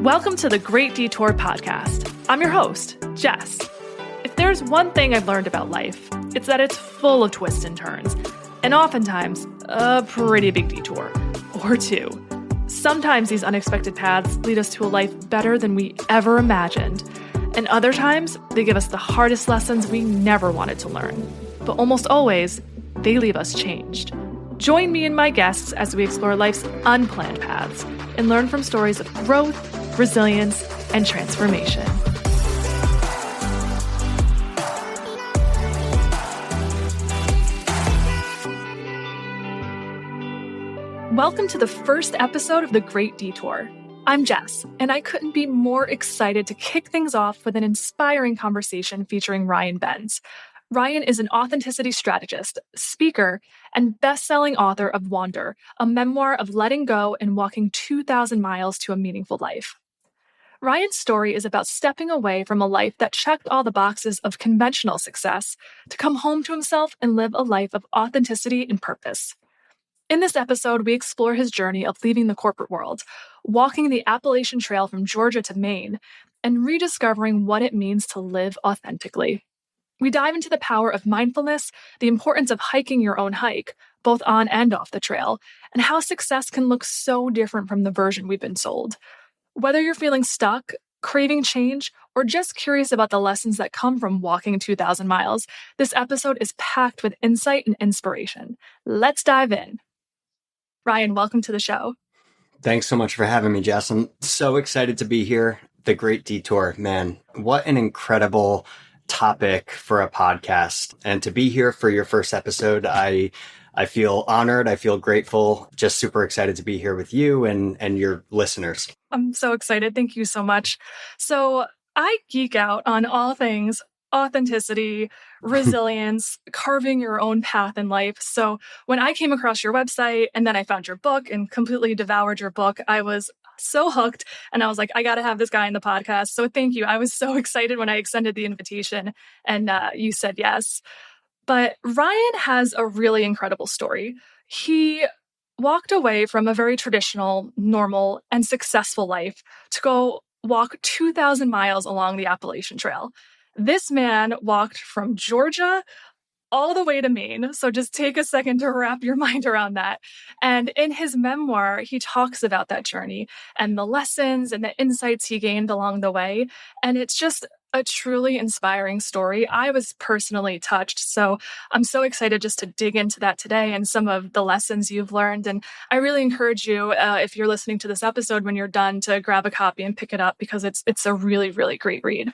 Welcome to the Great Detour podcast. I'm your host, Jess. If there's one thing I've learned about life, it's that it's full of twists and turns, and oftentimes a pretty big detour, or two. Sometimes these unexpected paths lead us to a life better than we ever imagined, and other times they give us the hardest lessons we never wanted to learn. But almost always, they leave us changed. Join me and my guests as we explore life's unplanned paths and learn from stories of growth, resilience, and transformation. Welcome to the first episode of The Great Detour. I'm Jess, and I couldn't be more excited to kick things off with an inspiring conversation featuring Ryan Benz. Ryan is an authenticity strategist, speaker, and best-selling author of Wander, a memoir of letting go and walking 2,000 miles to a meaningful life. Ryan's story is about stepping away from a life that checked all the boxes of conventional success to come home to himself and live a life of authenticity and purpose. In this episode, we explore his journey of leaving the corporate world, walking the Appalachian Trail from Georgia to Maine, and rediscovering what it means to live authentically. We dive into the power of mindfulness, the importance of hiking your own hike, both on and off the trail, and how success can look so different from the version we've been sold. Whether you're feeling stuck, craving change, or just curious about the lessons that come from walking 2,000 miles, this episode is packed with insight and inspiration. Let's dive in. Ryan, welcome to the show. Thanks so much for having me, Jess. I'm so excited to be here. The Great Detour, man, what an incredible topic for a podcast. And to be here for your first episode, I feel honored. I feel grateful. Just super excited to be here with you and your listeners. I'm so excited. Thank you so much. So I geek out on all things authenticity, resilience, carving your own path in life. So when I came across your website and then I found your book and completely devoured your book, I was so hooked. And I was like, I got to have this guy in the podcast. So thank you. I was so excited when I extended the invitation and you said yes. But Ryan has a really incredible story. He walked away from a very traditional, normal, and successful life to go walk 2,000 miles along the Appalachian Trail. This man walked from Georgia all the way to Maine. So just take a second to wrap your mind around that. And in his memoir, he talks about that journey and the lessons and the insights he gained along the way. And it's just a truly inspiring story. I was personally touched. So I'm so excited just to dig into that today and some of the lessons you've learned. And I really encourage you, if you're listening to this episode, when you're done, to grab a copy and pick it up because it's a really, really great read.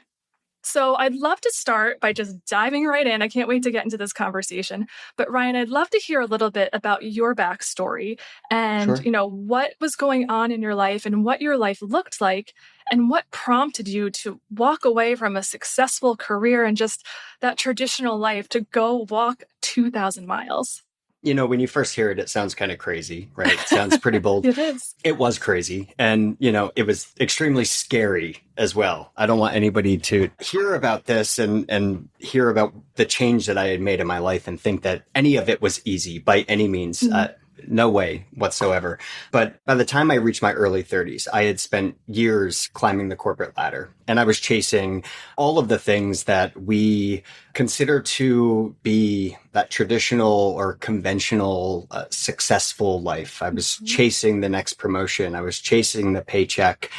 So I'd love to start by just diving right in. I can't wait to get into this conversation. But Ryan, I'd love to hear a little bit about your backstory and, Sure. What was going on in your life and what your life looked like and what prompted you to walk away from a successful career and just that traditional life to go walk 2,000 miles. When you first hear it, it sounds kind of crazy, right? It sounds pretty bold. It is. It was crazy. And, it was extremely scary as well. I don't want anybody to hear about this and hear about the change that I had made in my life and think that any of it was easy by any means. Mm-hmm. No way whatsoever. But by the time I reached my early 30s, I had spent years climbing the corporate ladder and I was chasing all of the things that we consider to be that traditional or conventional successful life. I was chasing the next promotion. I was chasing the paycheck.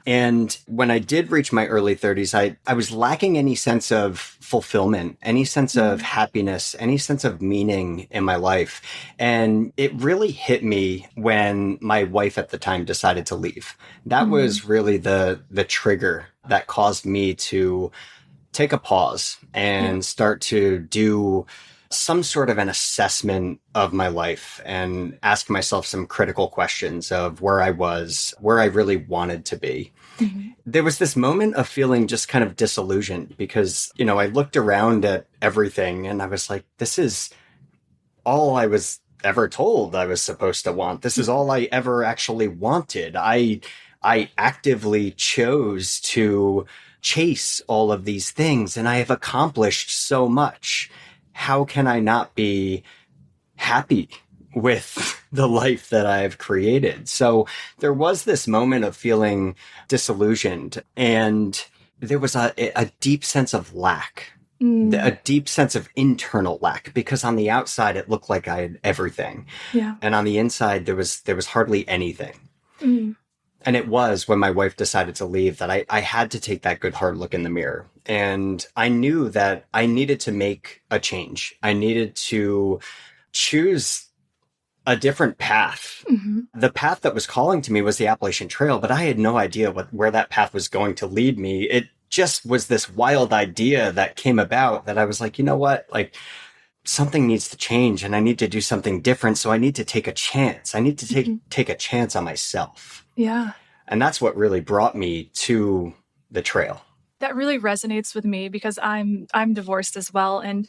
And when I did reach my early 30s, I was lacking any sense of fulfillment, any sense of happiness, any sense of meaning in my life. And it really hit me when my wife at the time decided to leave. That was really the trigger that caused me to take a pause and start to do some sort of an assessment of my life and ask myself some critical questions of where I was, where I really wanted to be. Mm-hmm. There was this moment of feeling just kind of disillusioned because, I looked around at everything and I was like, this is all I was ever told I was supposed to want. This is all I ever actually wanted. I actively chose to chase all of these things and I have accomplished so much. How can I not be happy with the life that I've created. So there was this moment of feeling disillusioned, and there was a deep sense of lack, a deep sense of internal lack, because on the outside it looked like I had everything. Yeah. And on the inside there was hardly anything. Mm. And it was when my wife decided to leave that I had to take that good hard look in the mirror. And I knew that I needed to make a change. I needed to choose a different path. Mm-hmm. The path that was calling to me was the Appalachian Trail, but I had no idea where that path was going to lead me. It just was this wild idea that came about that I was like, you know what? Like, something needs to change and I need to do something different. So I need to take a chance. I need to take a chance on myself. Yeah. And that's what really brought me to the trail. That really resonates with me because I'm divorced as well. And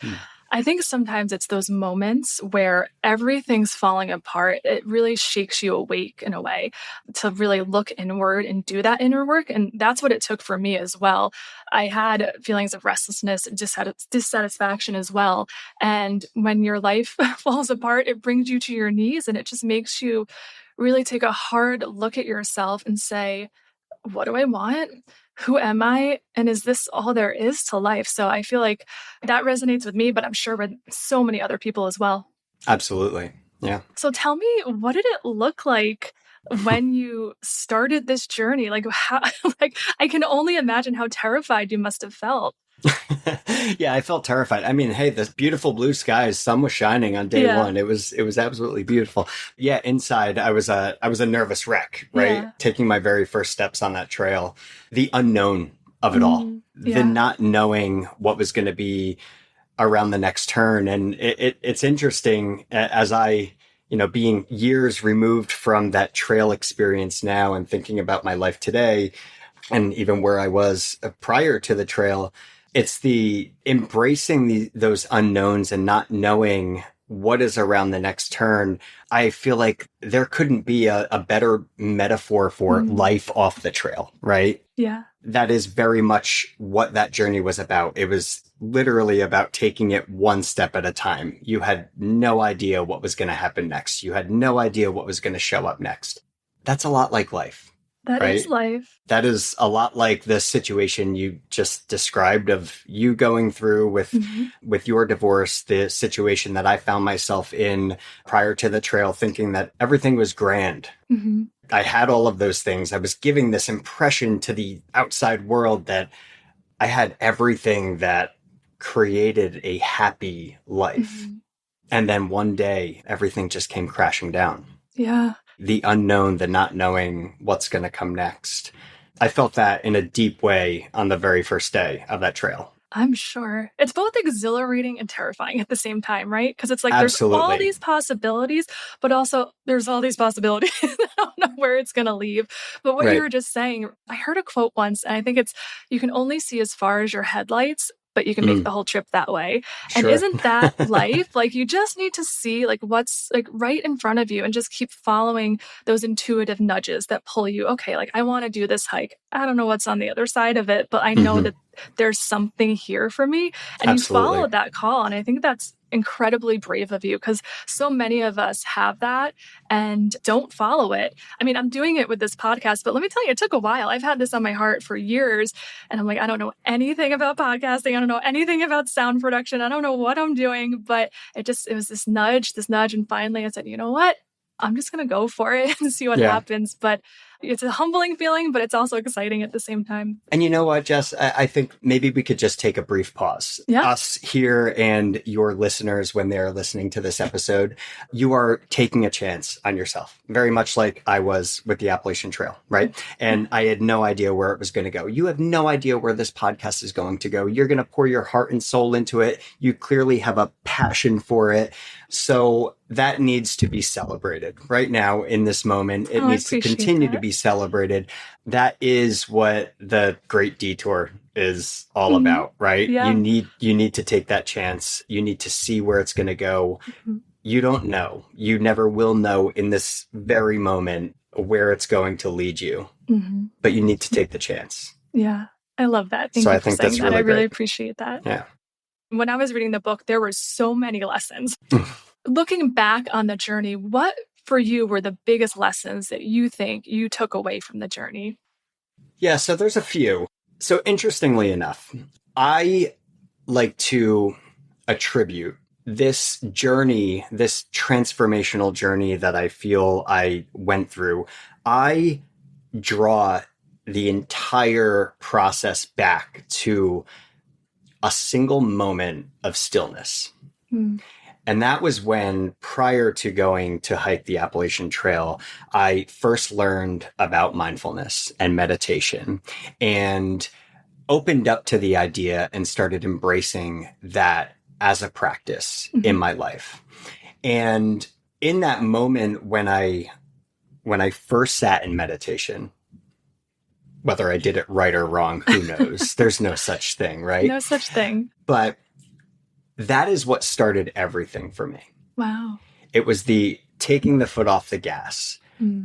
I think sometimes it's those moments where everything's falling apart. It really shakes you awake in a way to really look inward and do that inner work. And that's what it took for me as well. I had feelings of restlessness and dissatisfaction as well. And when your life falls apart, it brings you to your knees and it just makes you really take a hard look at yourself and say, what do I want? Who am I? And is this all there is to life? So I feel like that resonates with me, but I'm sure with so many other people as well. Absolutely. Yeah. So tell me, what did it look like when you started this journey? Like, how, like, I can only imagine how terrified you must have felt. Yeah, I felt terrified. I mean, hey, this beautiful blue skies, sun was shining on day one. It was absolutely beautiful. Yeah, inside I was a nervous wreck, right? Yeah. Taking my very first steps on that trail, the unknown of it all, the not knowing what was going to be around the next turn. And it's interesting as I, being years removed from that trail experience now and thinking about my life today and even where I was prior to the trail. It's the embracing those unknowns and not knowing what is around the next turn. I feel like there couldn't be a better metaphor for life off the trail, right? Yeah. That is very much what that journey was about. It was literally about taking it one step at a time. You had no idea what was going to happen next. You had no idea what was going to show up next. That's a lot like life. That right? is life. That is a lot like the situation you just described of you going through with your divorce, the situation that I found myself in prior to the trail, thinking that everything was grand. I had all of those things. I was giving this impression to the outside world that I had everything that created a happy life. And then one day, everything just came crashing down. Yeah. The unknown, the not knowing what's going to come next. I felt that in a deep way on the very first day of that trail. I'm sure. It's both exhilarating and terrifying at the same time, right? Because it's like Absolutely. There's all these possibilities, but also there's all these possibilities. I don't know where it's going to leave. But what you were just saying, I heard a quote once, and I think it's, you can only see as far as your headlights, but you can make the whole trip that way. Sure. And isn't that life? Like, you just need to see like what's like right in front of you and just keep following those intuitive nudges that pull you. Okay, like I want to do this hike. I don't know what's on the other side of it, but I know that there's something here for me. And Absolutely. you follow that call. And I think that's incredibly brave of you because so many of us have that and don't follow it. I mean, I'm doing it with this podcast, but let me tell you, it took a while. I've had this on my heart for years. And I'm like, I don't know anything about podcasting. I don't know anything about sound production. I don't know what I'm doing, but it was this nudge. And finally I said, you know what? I'm just going to go for it and see what happens. But it's a humbling feeling, but it's also exciting at the same time. And you know what, Jess? I think maybe we could just take a brief pause. Yeah. Us here and your listeners, when they're listening to this episode, you are taking a chance on yourself, very much like I was with the Appalachian Trail, right? And I had no idea where it was going to go. You have no idea where this podcast is going to go. You're going to pour your heart and soul into it. You clearly have a passion for it. So that needs to be celebrated right now in this moment. It needs to continue to be celebrated. That is what the Great Detour is all about, right? Yeah. You need to take that chance. You need to see where it's going to go. You don't know. You never will know in this very moment where it's going to lead you, but you need to take the chance. Yeah. I love that. Thank you for saying that. I really appreciate that. Yeah. When I was reading the book, there were so many lessons. Looking back on the journey, what for you were the biggest lessons that you think you took away from the journey? Yeah, so there's a few. So interestingly enough, I like to attribute this journey, this transformational journey that I feel I went through, I draw the entire process back to a single moment of stillness. Hmm. And that was when, prior to going to hike the Appalachian Trail, I first learned about mindfulness and meditation and opened up to the idea and started embracing that as a practice in my life. And in that moment, when I first sat in meditation, whether I did it right or wrong, who knows? There's no such thing, right? No such thing. But that is what started everything for me. Wow. It was the taking the foot off the gas,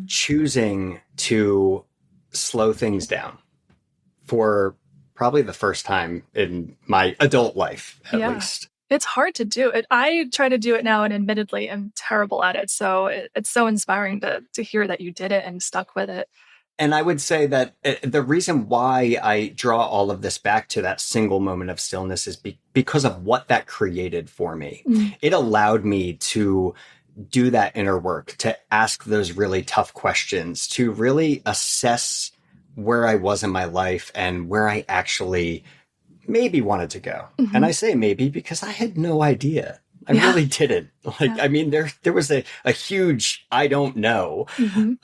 choosing to slow things down for probably the first time in my adult life, at least. It's hard to do it. I try to do it now, and admittedly, I'm terrible at it. So it's so inspiring to hear that you did it and stuck with it. And I would say that the reason why I draw all of this back to that single moment of stillness is because of what that created for me. It allowed me to do that inner work, to ask those really tough questions, to really assess where I was in my life and where I actually maybe wanted to go. And I say maybe because I had no idea. I really didn't. I mean, there was a huge, I don't know,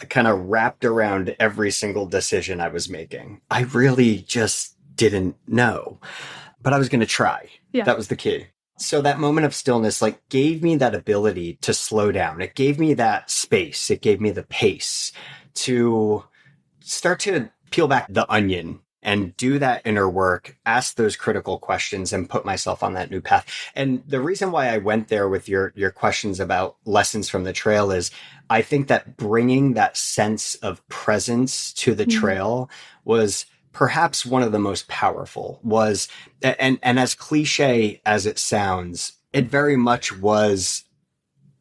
kind of wrapped around every single decision I was making. I really just didn't know, but I was going to try. That was the key. So that moment of stillness, gave me that ability to slow down. It gave me that space. It gave me the pace to start to peel back the onion and do that inner work, ask those critical questions, and put myself on that new path. And the reason why I went there with your questions about lessons from the trail is I think that bringing that sense of presence to the trail was perhaps one of the most powerful. And as cliche as it sounds, it very much was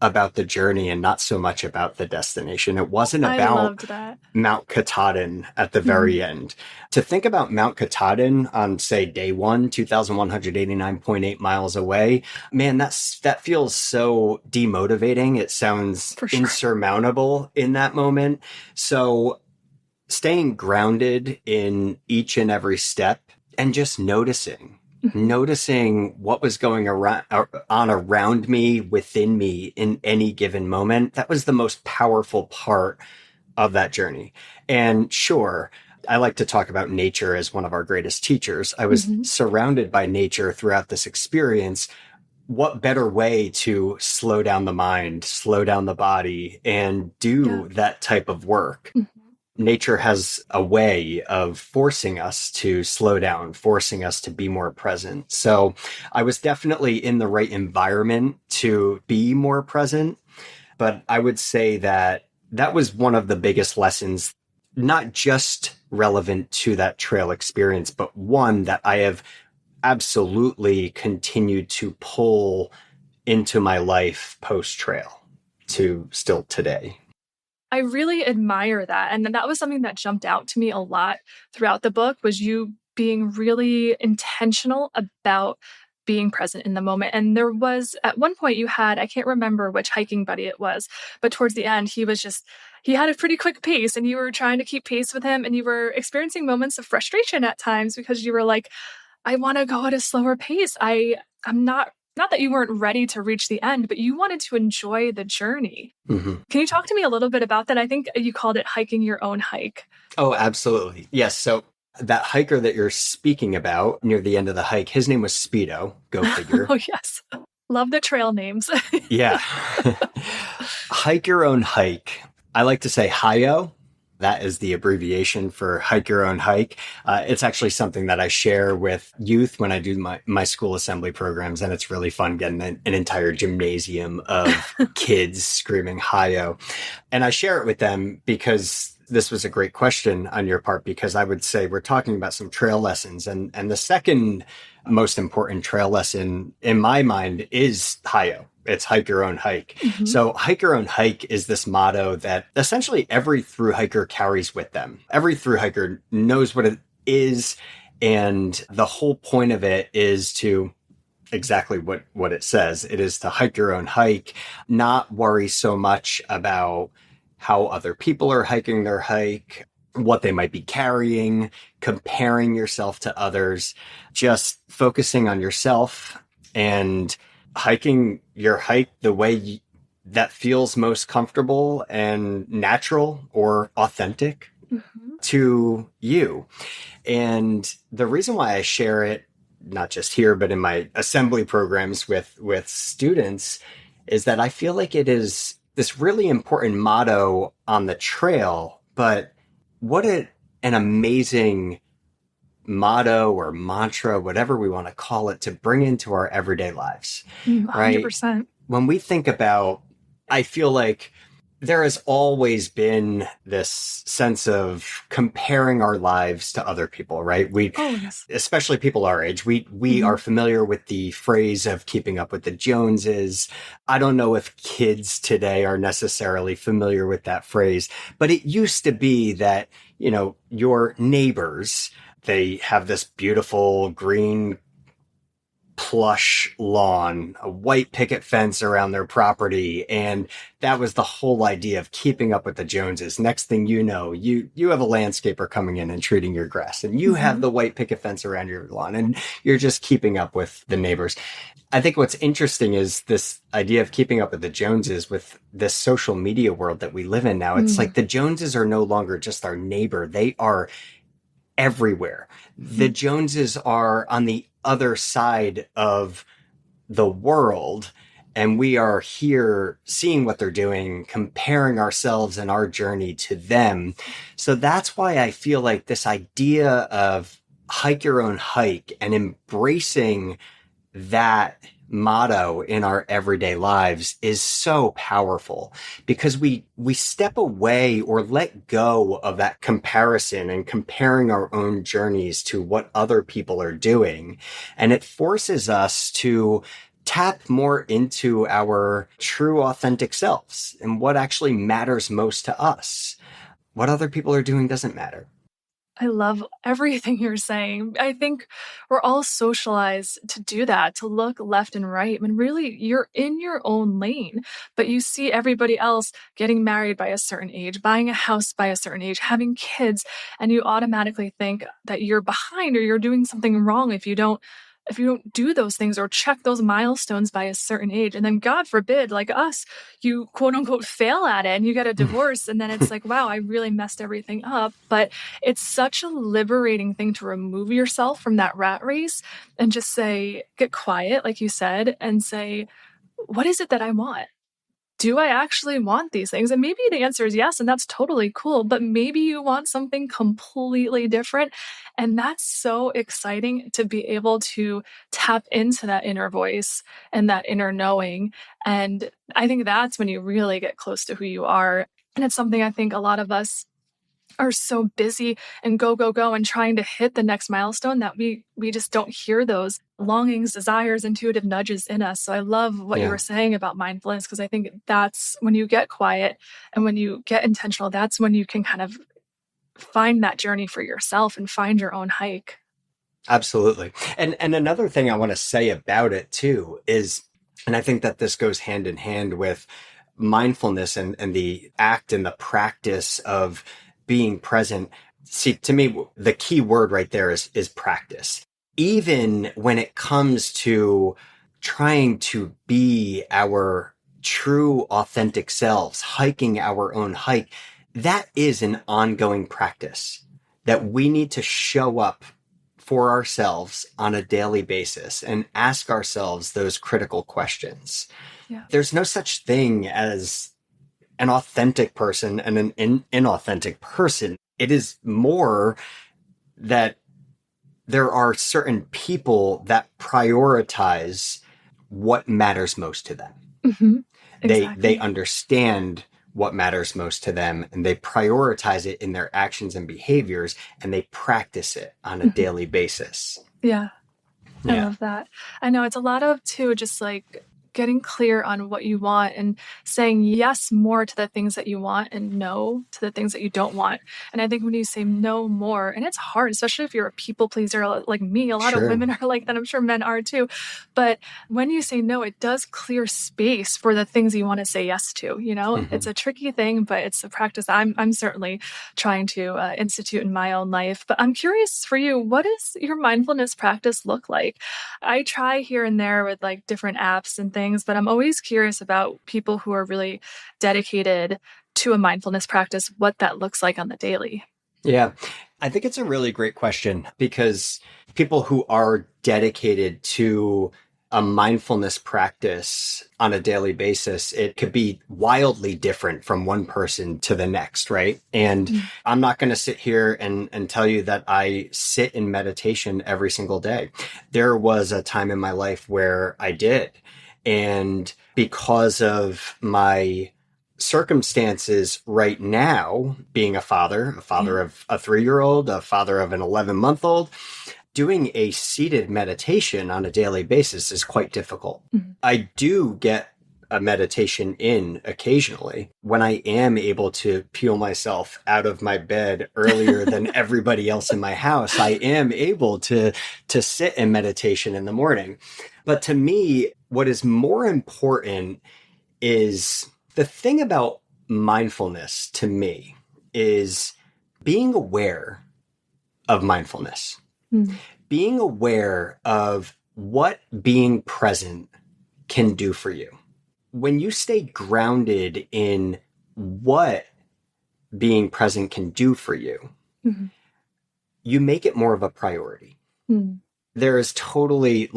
about the journey and not so much about the destination. It wasn't about Mount Katahdin at the very end. To think about Mount Katahdin on, say, day one, 2,189.8 miles away, man, that feels so demotivating. It sounds insurmountable in that moment. So staying grounded in each and every step and just noticing what was going on around me, within me in any given moment. That was the most powerful part of that journey. And sure, I like to talk about nature as one of our greatest teachers. I was surrounded by nature throughout this experience. What better way to slow down the mind, slow down the body, and do that type of work? Nature has a way of forcing us to slow down, forcing us to be more present. So I was definitely in the right environment to be more present. But I would say that was one of the biggest lessons, not just relevant to that trail experience, but one that I have absolutely continued to pull into my life post-trail to still today. I really admire that. And that was something that jumped out to me a lot throughout the book, was you being really intentional about being present in the moment. And there was, at one point you had, I can't remember which hiking buddy it was, but towards the end, he had a pretty quick pace and you were trying to keep pace with him, and you were experiencing moments of frustration at times because you were like, I want to go at a slower pace. I'm not that you weren't ready to reach the end, but you wanted to enjoy the journey. Can you talk to me a little bit about that? I think you called it hiking your own hike. Oh, absolutely. Yes. So that hiker that you're speaking about near the end of the hike, his name was Speedo. Go figure. Oh, yes. Love the trail names. Yeah. Hike your own hike. I like to say HIO. That is the abbreviation for hike your own hike. It's actually something that I share with youth when I do my school assembly programs. And it's really fun getting an entire gymnasium of kids screaming HIO. And I share it with them because this was a great question on your part, because I would say we're talking about some trail lessons. And the second most important trail lesson in my mind is HIO. it's hike your own hike. Hmm. So hike your own hike is this motto that essentially every thru hiker carries with them. Every thru hiker knows what it is. And the whole point of it is to exactly what it says. It is to hike your own hike, not worry so much about how other people are hiking their hike, what they might be carrying, comparing yourself to others, just focusing on yourself and hiking your hike the way that feels most comfortable and natural or authentic Hmm. to you. And the reason why I share it, not just here, but in my assembly programs with students, is that I feel like it is this really important motto on the trail, but what an amazing motto or mantra, whatever we want to call it, to bring into our everyday lives, right? 100%. When we think about, I feel like there has always been this sense of comparing our lives to other people, right? Oh, yes. Especially people our age, we Hmm. are familiar with the phrase of keeping up with the Joneses. I don't know if kids today are necessarily familiar with that phrase, but it used to be that, your neighbors, they have this beautiful green plush lawn, a white picket fence around their property. And that was the whole idea of keeping up with the Joneses. Next thing you know, you have a landscaper coming in and treating your grass, and you have Hmm. the white picket fence around your lawn, and you're just keeping up with the neighbors. I think what's interesting is this idea of keeping up with the Joneses with this social media world that we live in now. It's like the Joneses are no longer just our neighbor. They are everywhere. The Hmm. Joneses are on the other side of the world, and we are here seeing what they're doing, comparing ourselves and our journey to them. So that's why I feel like this idea of hike your own hike and embracing that motto in our everyday lives is so powerful, because we step away or let go of that comparison and comparing our own journeys to what other people are doing, and it forces us to tap more into our true authentic selves and what actually matters most to us. What other people are doing doesn't matter. I love everything you're saying. I think we're all socialized to do that, to look left and right when really you're in your own lane, but you see everybody else getting married by a certain age, buying a house by a certain age, having kids, and you automatically think that you're behind or you're doing something wrong if you don't do those things or check those milestones by a certain age. And then God forbid, like us, you quote unquote fail at it and you get a divorce. And then it's like, wow, I really messed everything up. But it's such a liberating thing to remove yourself from that rat race and just say, get quiet, like you said, and say, what is it that I want? Do I actually want these things? And maybe the answer is yes, and that's totally cool. But maybe you want something completely different. And that's so exciting to be able to tap into that inner voice and that inner knowing. And I think that's when you really get close to who you are. And it's something I think a lot of us are so busy and go go go and trying to hit the next milestone that we just don't hear those longings, desires, intuitive nudges in us. So I love what you Yeah. were saying about mindfulness, because I think that's when you get quiet and when you get intentional, that's when you can kind of find that journey for yourself and find your own hike. Absolutely. And another thing I want to say about it too is, and I think that this goes hand in hand with mindfulness and the act and the practice of being present. See, to me, the key word right there is practice. Even when it comes to trying to be our true authentic selves, hiking our own hike, that is an ongoing practice that we need to show up for ourselves on a daily basis and ask ourselves those critical questions. Yeah. There's no such thing as an authentic person and an inauthentic person. It is more that there are certain people that prioritize what matters most to them. Hmm. They Exactly. understand what matters most to them, and they prioritize it in their actions and behaviors, and they practice it on a Hmm. daily basis. Yeah. I Yeah. love that. I know it's a lot of too, just like getting clear on what you want and saying yes more to the things that you want and no to the things that you don't want. And I think when you say no more, and it's hard, especially if you're a people pleaser like me, a lot of women are like that. I'm sure men are too. But when you say no, it does clear space for the things you want to say yes to. It's a tricky thing, but it's a practice I'm certainly trying to institute in my own life. But I'm curious for you, what does your mindfulness practice look like? I try here and there with like different apps and things, but I'm always curious about people who are really dedicated to a mindfulness practice, what that looks like on the daily. Yeah, I think it's a really great question because people who are dedicated to a mindfulness practice on a daily basis, it could be wildly different from one person to the next, right? And I'm not going to sit here and tell you that I sit in meditation every single day. There was a time in my life where I did. And because of my circumstances right now, being a father of a 3-year-old, a father of an 11-month-old, doing a seated meditation on a daily basis is quite difficult. I do get a meditation in occasionally when I am able to peel myself out of my bed earlier than everybody else in my house. I am able to sit in meditation in the morning. But to me, what is more important is the thing about mindfulness to me is being aware of mindfulness. Being aware of what being present can do for you. When you stay grounded in what being present can do for you, you make it more of a priority. There is totally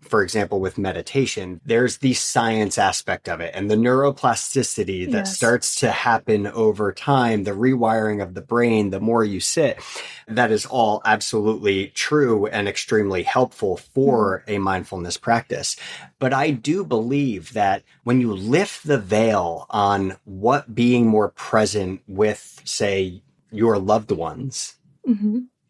for example, with meditation, there's the science aspect of it and the neuroplasticity that starts to happen over time, the rewiring of the brain, the more you sit. That is all absolutely true and extremely helpful for a mindfulness practice. But I do believe that when you lift the veil on what being more present with, say, your loved ones,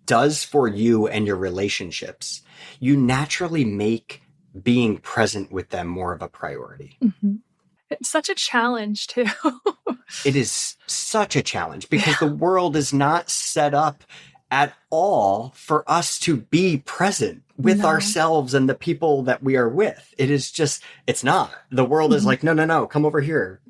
does for you and your relationships, you naturally make being present with them more of a priority. It's such a challenge too. It is such a challenge because the world is not set up at all for us to be present with ourselves and the people that we are with. It is just, it's not. The world is like, no, come over here.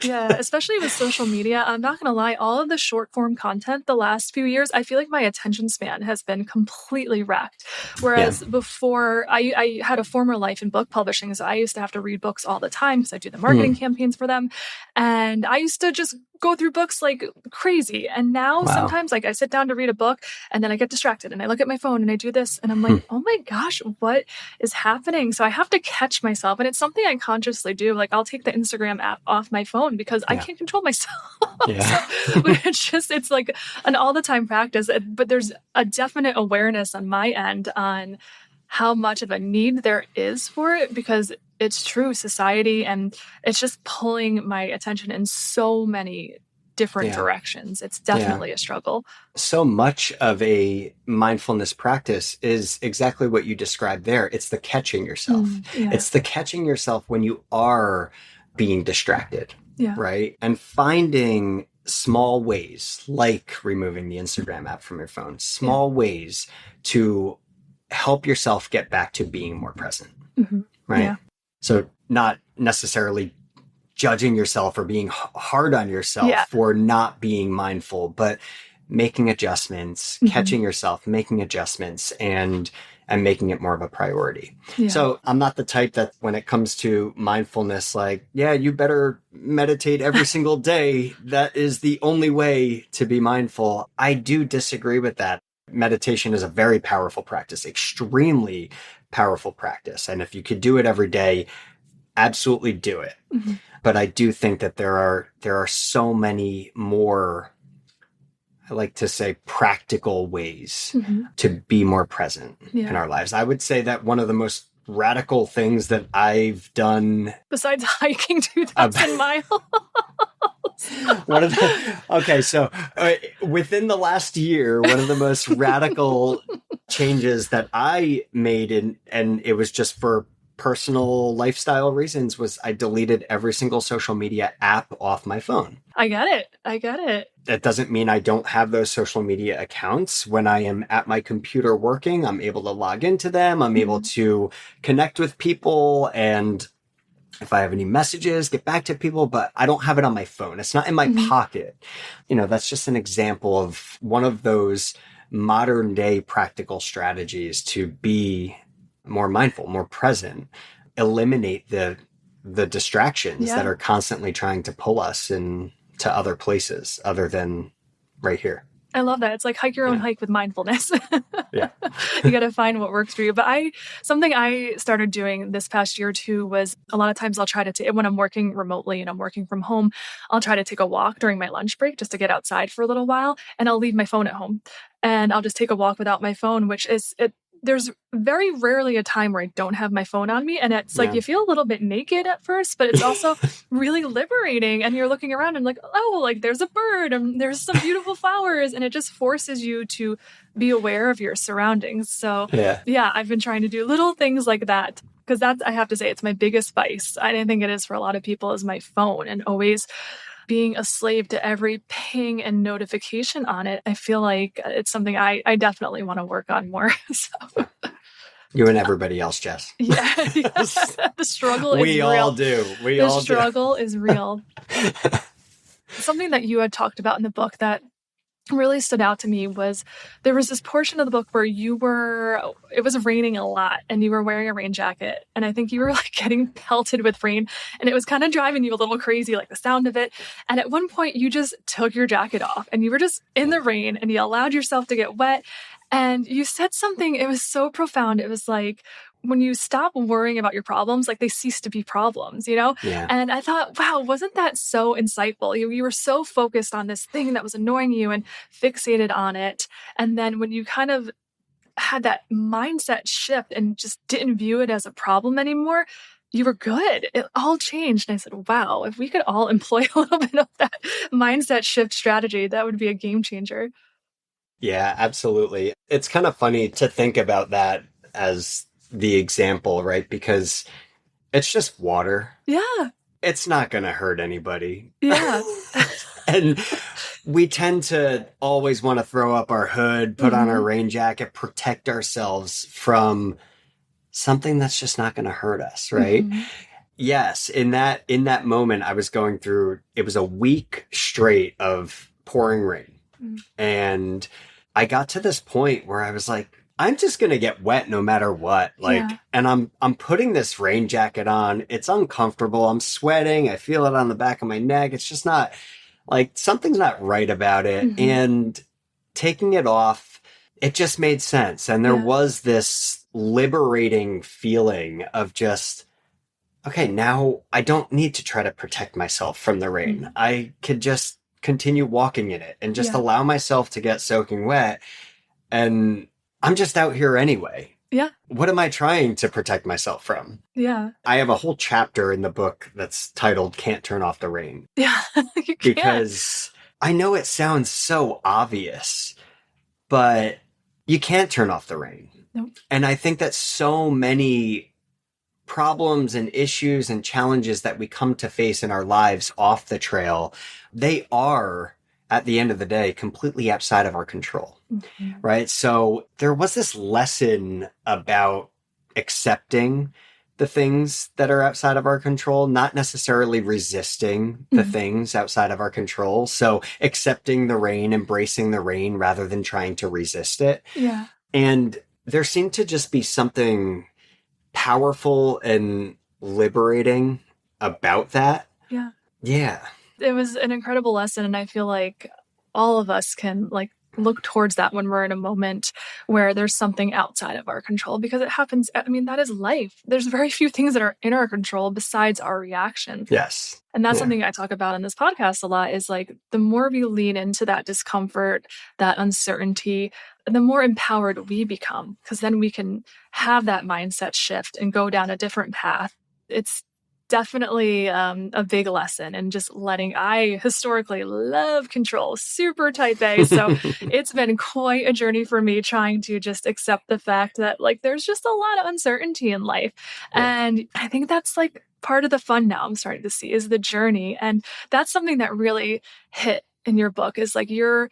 Yeah, especially with social media. I'm not going to lie, all of the short form content the last few years, I feel like my attention span has been completely wrecked. Whereas before, I had a former life in book publishing, so I used to have to read books all the time because I do the marketing campaigns for them. And I used to just go through books like crazy. And now sometimes like I sit down to read a book and then I get distracted and I look at my phone and I do this and I'm like, oh my gosh, what is happening? So I have to catch myself. And it's something I consciously do. Like I'll take the Instagram app off my phone because I can't control myself. So it's like an all the time practice. But there's a definite awareness on my end on how much of a need there is for it, because it's true, society, and it's just pulling my attention in so many different directions. It's definitely a struggle. So much of a mindfulness practice is exactly what you described there. It's the catching yourself. It's the catching yourself when you are being distracted, right? And finding small ways, like removing the Instagram app from your phone, small ways to help yourself get back to being more present, right? Yeah. So not necessarily judging yourself or being hard on yourself for not being mindful, but making adjustments, catching yourself, making adjustments, and making it more of a priority. So I'm not the type that when it comes to mindfulness, like, you better meditate every single day. That is the only way to be mindful. I do disagree with that. Meditation is a very powerful practice, extremely powerful practice. And if you could do it every day, absolutely do it. But I do think that there are so many more, I like to say, practical ways to be more present in our lives. I would say that one of the most radical things that I've done, besides hiking 2,000 miles. Within the last year, one of the most radical changes that I made, and it was just for personal lifestyle reasons was I deleted every single social media app off my phone. I get it. I get it. That doesn't mean I don't have those social media accounts. When I am at my computer working, I'm able to log into them. I'm able to connect with people, and if I have any messages, get back to people, but I don't have it on my phone. It's not in my pocket. That's just an example of one of those modern day practical strategies to be more mindful, more present, eliminate the distractions that are constantly trying to pull us into other places other than right here. I love that. It's like hike your own hike with mindfulness. Yeah. You got to find what works for you. But something I started doing this past year too was a lot of times I'll try to when I'm working remotely and I'm working from home, I'll try to take a walk during my lunch break just to get outside for a little while, and I'll leave my phone at home and I'll just take a walk without my phone, which is there's very rarely a time where I don't have my phone on me. And it's like, you feel a little bit naked at first, but it's also really liberating. And you're looking around and like, oh, like there's a bird and there's some beautiful flowers. And it just forces you to be aware of your surroundings. So yeah, I've been trying to do little things like that, because that's, I have to say, it's my biggest vice. I think it is for a lot of people, is my phone, and always being a slave to every ping and notification on it. I feel like it's something I definitely want to work on more. So. You and everybody else, Jess. Yeah. The struggle is real. We all do. The struggle is real. Something that you had talked about in the book that really stood out to me was there was this portion of the book where it was raining a lot and you were wearing a rain jacket. And I think you were like getting pelted with rain, and it was kind of driving you a little crazy, like the sound of it. And at one point you just took your jacket off and you were just in the rain and you allowed yourself to get wet. And you said something, it was so profound. It was like, when you stop worrying about your problems, like they cease to be problems, Yeah. And I thought, wow, wasn't that so insightful? You were so focused on this thing that was annoying you and fixated on it. And then when you kind of had that mindset shift and just didn't view it as a problem anymore, you were good. It all changed. And I said, wow, if we could all employ a little bit of that mindset shift strategy, that would be a game changer. Yeah, absolutely. It's kind of funny to think about that as the example, right? Because it's just water. Yeah. It's not going to hurt anybody. Yeah. And we tend to always want to throw up our hood, put on our rain jacket, protect ourselves from something that's just not going to hurt us, right? Yes, in that moment I was going through, it was a week straight of pouring rain. And I got to this point where I was like, I'm just going to get wet no matter what. And I'm putting this rain jacket on. It's uncomfortable. I'm sweating. I feel it on the back of my neck. It's just not like, something's not right about it. And taking it off, it just made sense. And there was this liberating feeling of just, okay, now I don't need to try to protect myself from the rain. I could just continue walking in it and just allow myself to get soaking wet. And I'm just out here anyway. Yeah. What am I trying to protect myself from? Yeah. I have a whole chapter in the book that's titled Can't Turn Off the Rain. Yeah. You can't. Because I know it sounds so obvious, but you can't turn off the rain. Nope. And I think that so many problems and issues and challenges that we come to face in our lives off the trail, they are, at the end of the day, completely outside of our control, right? So there was this lesson about accepting the things that are outside of our control, not necessarily resisting the things outside of our control. So accepting the rain, embracing the rain rather than trying to resist it. Yeah. And there seemed to just be something powerful and liberating about that. Yeah. Yeah. It was an incredible lesson. And I feel like all of us can look towards that when we're in a moment where there's something outside of our control, because it happens. I mean, that is life. There's very few things that are in our control besides our reaction. Yes. And that's something I talk about in this podcast a lot, is like, the more we lean into that discomfort, that uncertainty, the more empowered we become, because then we can have that mindset shift and go down a different path. It's definitely a big lesson and just I historically love control, super type A. So it's been quite a journey for me trying to just accept the fact that like there's just a lot of uncertainty in life. Yeah. And I think that's like part of the fun now I'm starting to see is the journey. And that's something that really hit in your book is like your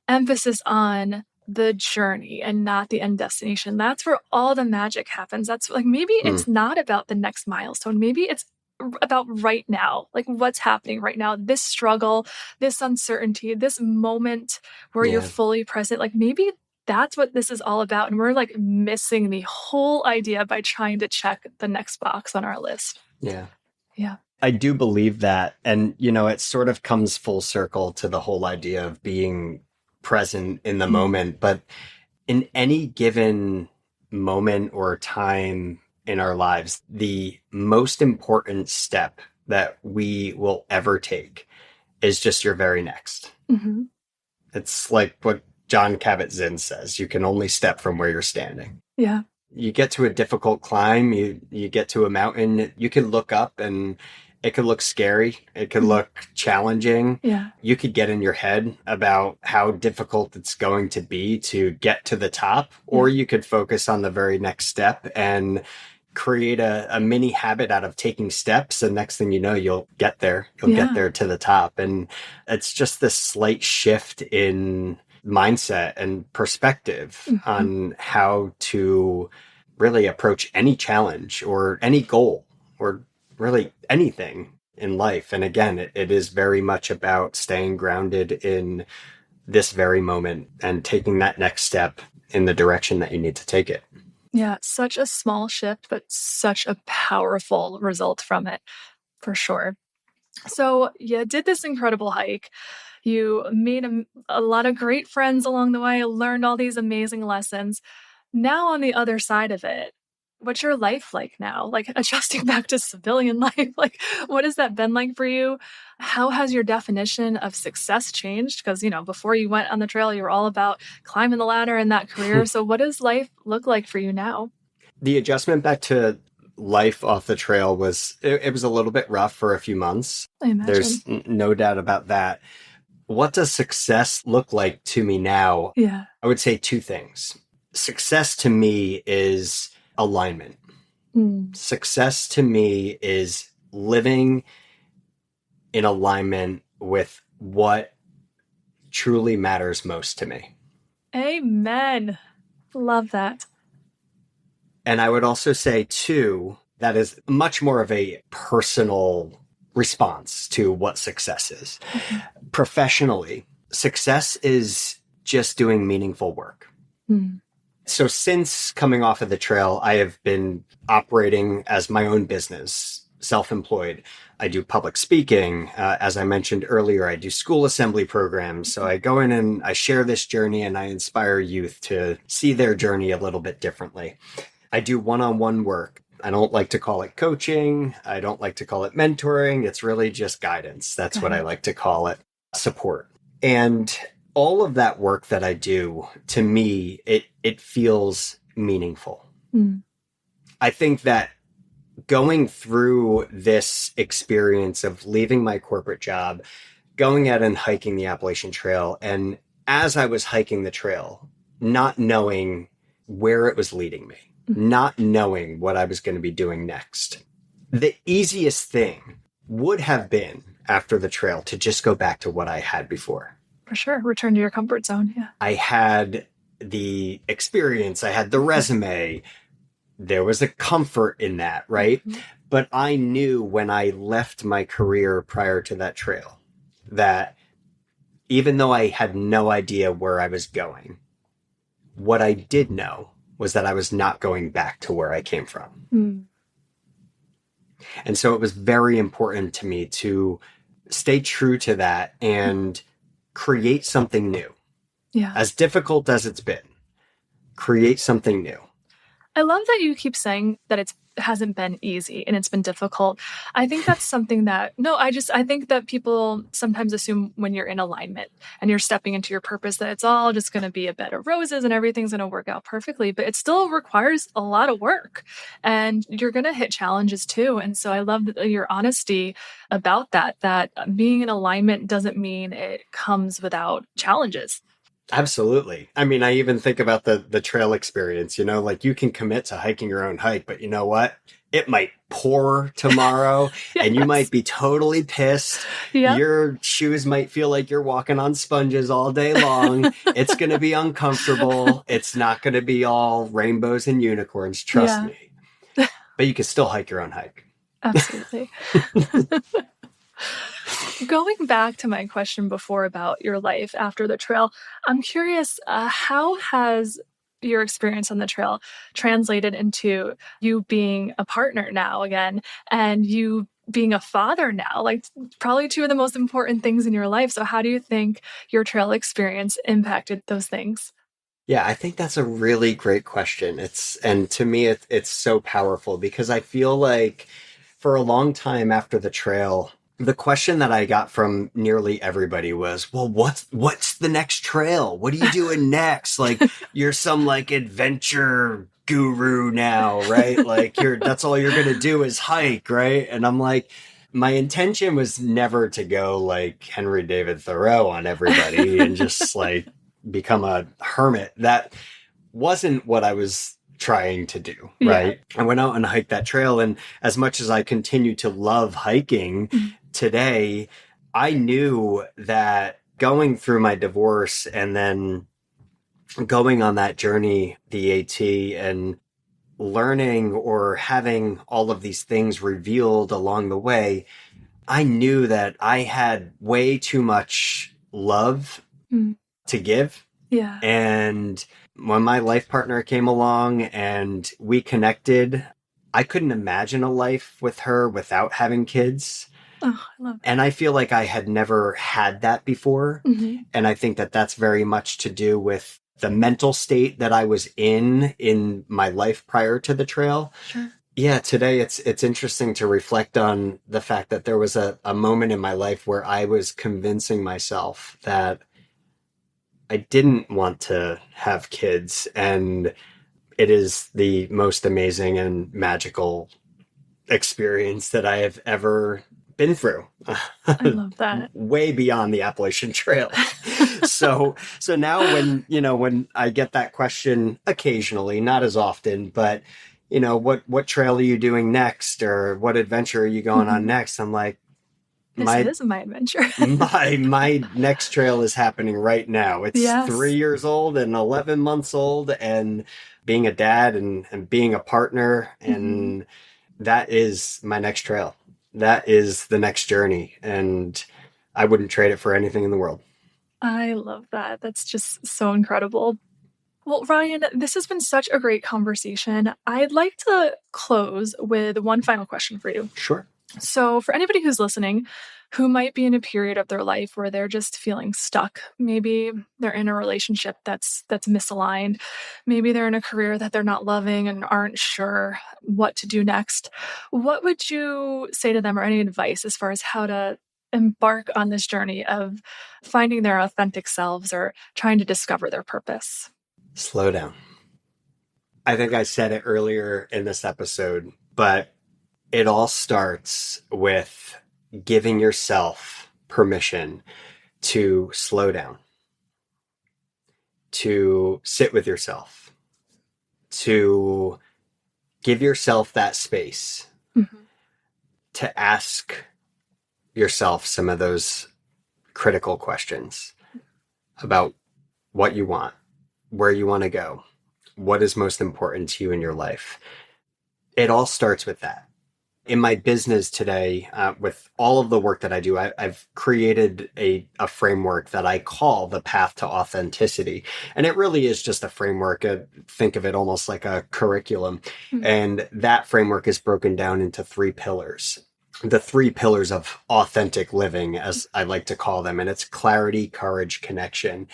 emphasis on the journey and not the end destination. That's where all the magic happens. That's like maybe Mm, it's not about the next milestone. Maybe it's about right now, like what's happening right now, this struggle, this uncertainty, this moment where you're yeah. fully present. Like maybe that's what this is all about. And we're like missing the whole idea by trying to check the next box on our list. Yeah. Yeah. I do believe that. And, it sort of comes full circle to the whole idea of being present in the Mm. moment. But in any given moment or time in our lives, the most important step that we will ever take is just your very next. Hmm. It's like what John Kabat-Zinn says, you can only step from where you're standing. Yeah. You get to a difficult climb, you get to a mountain, you can look up and it could look scary. It could Mhm. look challenging. Yeah. You could get in your head about how difficult it's going to be to get to the top, or you could focus on the very next step and create a mini habit out of taking steps. And next thing you know, you'll get there. You'll get Yeah. there to the top. And it's just this slight shift in mindset and perspective Mhm. on how to really approach any challenge or any goal or really anything in life. And again, it is very much about staying grounded in this very moment and taking that next step in the direction that you need to take it. Yeah. Such a small shift, but such a powerful result from it, for sure. So you did this incredible hike. You made a lot of great friends along the way, learned all these amazing lessons. Now, on the other side of it, what's your life like now? Like adjusting back to civilian life? Like, what has that been like for you? How has your definition of success changed? Because, before you went on the trail, you were all about climbing the ladder in that career. So, what does life look like for you now? The adjustment back to life off the trail it was a little bit rough for a few months. I imagine. There's no doubt about that. What does success look like to me now? Yeah. I would say two things. Success to me is alignment. Mm. Success to me is living in alignment with what truly matters most to me. Amen. Love that. And I would also say, too, that is much more of a personal response to what success is. Professionally, success is just doing meaningful work. Mm. So since coming off of the trail, I have been operating as my own business, self-employed. I do public speaking. As I mentioned earlier, I do school assembly programs. So I go in and I share this journey and I inspire youth to see their journey a little bit differently. I do one-on-one work. I don't like to call it coaching. I don't like to call it mentoring. It's really just guidance. That's what I like to call it, support. And all of that work that I do, to me, it feels meaningful. Mm. I think that going through this experience of leaving my corporate job, going out and hiking the Appalachian Trail, and as I was hiking the trail, not knowing where it was leading me, not knowing what I was going to be doing next, the easiest thing would have been after the trail to just go back to what I had before. For sure. Return to your comfort zone. Yeah. I had the experience, I had the resume. There was a comfort in that, right? Mm-hmm. But I knew when I left my career prior to that trail that even though I had no idea where I was going, what I did know was that I was not going back to where I came from. Mm. And so it was very important to me to stay true to that and create something new. Yeah. As difficult as it's been, create something new. I love that you keep saying that it's hasn't been easy and it's been difficult. I think that's something that, no, I think that people sometimes assume when you're in alignment and you're stepping into your purpose that it's all just going to be a bed of roses and everything's going to work out perfectly, but it still requires a lot of work and you're going to hit challenges too. And so I love your honesty about that being in alignment doesn't mean it comes without challenges. Absolutely. I mean, I even think about the trail experience, like you can commit to hiking your own hike, but you know what? It might pour tomorrow and you might be totally pissed. Yep. Your shoes might feel like you're walking on sponges all day long. It's going to be uncomfortable. It's not going to be all rainbows and unicorns, trust me. But you can still hike your own hike. Absolutely. Going back to my question before about your life after the trail, I'm curious, how has your experience on the trail translated into you being a partner now again, and you being a father now, like probably two of the most important things in your life. So how do you think your trail experience impacted those things? Yeah, I think that's a really great question. And to me, it's so powerful because I feel like for a long time after the trail, the question that I got from nearly everybody was, well, what's the next trail? What are you doing next? Like, you're some like adventure guru now, right? Like that's all you're going to do is hike, right? And I'm like, my intention was never to go like Henry David Thoreau on everybody and just like become a hermit. That wasn't what I was trying to do, right? I went out and hiked that trail. And as much as I continue to love hiking today, I knew that going through my divorce and then going on that journey, the AT, and learning or having all of these things revealed along the way, I knew that I had way too much love to give. Yeah. And when my life partner came along and we connected, I couldn't imagine a life with her without having kids. Oh, I love that. And I feel like I had never had that before. And I think that that's very much to do with the mental state that I was in my life prior to the trail. Sure. Yeah, today it's interesting to reflect on the fact that there was a moment in my life where I was convincing myself that I didn't want to have kids, and it is the most amazing and magical experience that I have ever been through. I love that. Way beyond the Appalachian Trail. So now when I get that question occasionally, not as often, but what trail are you doing next, or what adventure are you going on next? I'm like, this is my adventure. my next trail is happening right now. It's 3 years old and 11 months old, and being a dad and being a partner, and that is my next trail. That is the next journey, and I wouldn't trade it for anything in the world. I love that. That's just so incredible. Well, Ryan, this has been such a great conversation. I'd like to close with one final question for you. Sure. So for anybody who's listening, who might be in a period of their life where they're just feeling stuck, maybe they're in a relationship that's misaligned, maybe they're in a career that they're not loving and aren't sure what to do next, what would you say to them, or any advice as far as how to embark on this journey of finding their authentic selves or trying to discover their purpose? Slow down. I think I said it earlier in this episode, but it all starts with giving yourself permission to slow down, to sit with yourself, to give yourself that space, to ask yourself some of those critical questions about what you want, where you want to go, what is most important to you in your life. It all starts with that. In my business today, with all of the work that I do, I've created a framework that I call the path to authenticity. And it really is just a framework. Think of it almost like a curriculum. And that framework is broken down into 3 pillars. The 3 pillars of authentic living, as I like to call them. And it's clarity, courage, connection.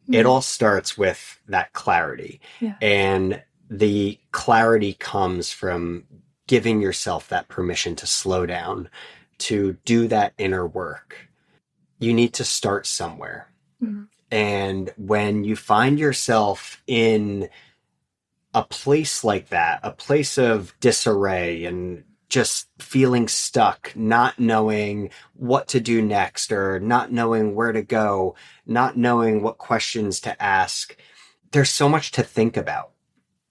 It all starts with that clarity. And the clarity comes from giving yourself that permission to slow down, to do that inner work, you need to start somewhere. Mm-hmm. And when you find yourself in a place like that, a place of disarray and just feeling stuck, not knowing what to do next, or not knowing where to go, not knowing what questions to ask, there's so much to think about.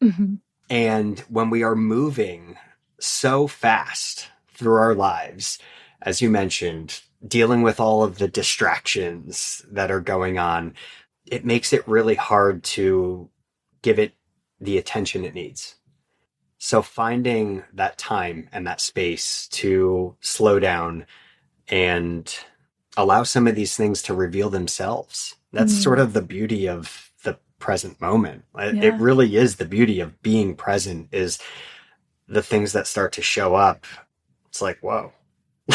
Mm-hmm. And when we are moving so fast through our lives, as you mentioned, dealing with all of the distractions that are going on, it makes it really hard to give it the attention it needs. So finding that time and that space to slow down and allow some of these things to reveal themselves. That's sort of the beauty of the present moment. Yeah. It really is the beauty of being present, is the things that start to show up. It's like, whoa.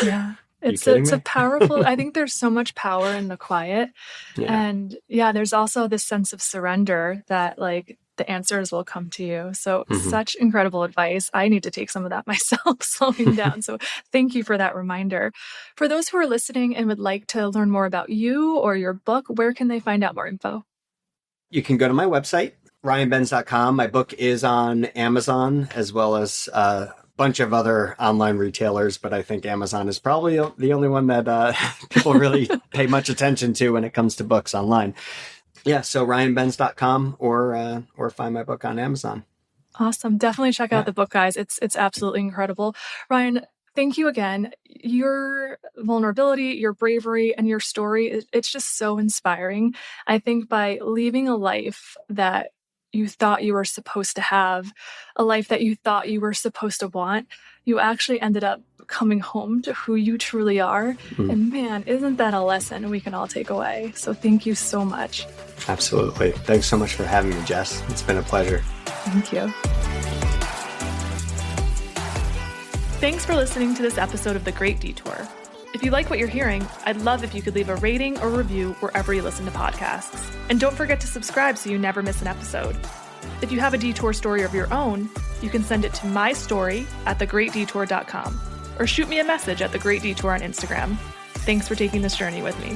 Yeah. It's a powerful, I think there's so much power in the quiet. Yeah. And there's also this sense of surrender that like the answers will come to you. So such incredible advice. I need to take some of that myself, slowing down. So thank you for that reminder. For those who are listening and would like to learn more about you or your book, where can they find out more info? You can go to my website, ryanbenz.com. My book is on Amazon as well as bunch of other online retailers, but I think Amazon is probably the only one that people really pay much attention to when it comes to books online. Yeah, so ryanbenz.com or find my book on Amazon. Awesome. Definitely check out the book, guys. It's absolutely incredible. Ryan, thank you again. Your vulnerability, your bravery, and your story, it's just so inspiring. I think by leaving a life that you thought you were supposed to have, a life that you thought you were supposed to want, you actually ended up coming home to who you truly are. Mm. And man, isn't that a lesson we can all take away? So thank you so much. Absolutely. Thanks so much for having me, Jess. It's been a pleasure. Thank you. Thanks for listening to this episode of The Great Detour. If you like what you're hearing, I'd love if you could leave a rating or review wherever you listen to podcasts. And don't forget to subscribe so you never miss an episode. If you have a detour story of your own, you can send it to mystory@thegreatdetour.com or shoot me a message at The Great Detour on Instagram. Thanks for taking this journey with me.